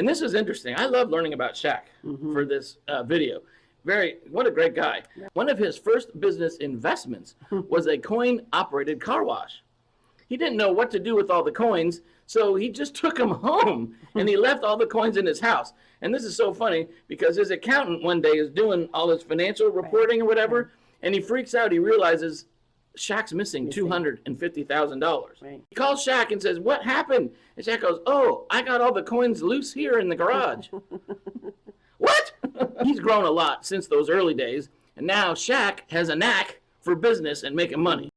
And this is interesting. I love learning about Shaq for this video. What a great guy. One of his first business investments was a coin-operated car wash. He didn't know what to do with all the coins, so he just took them home, and he left all the coins in his house. And this is so funny because his accountant one day is doing all his financial reporting or whatever, and he freaks out. He realizes Shaq's missing $250,000. Right. He calls Shaq and says, "What happened?" And Shaq goes, "Oh, I got all the coins loose here in the garage." What? He's grown a lot since those early days, and now Shaq has a knack for business and making money.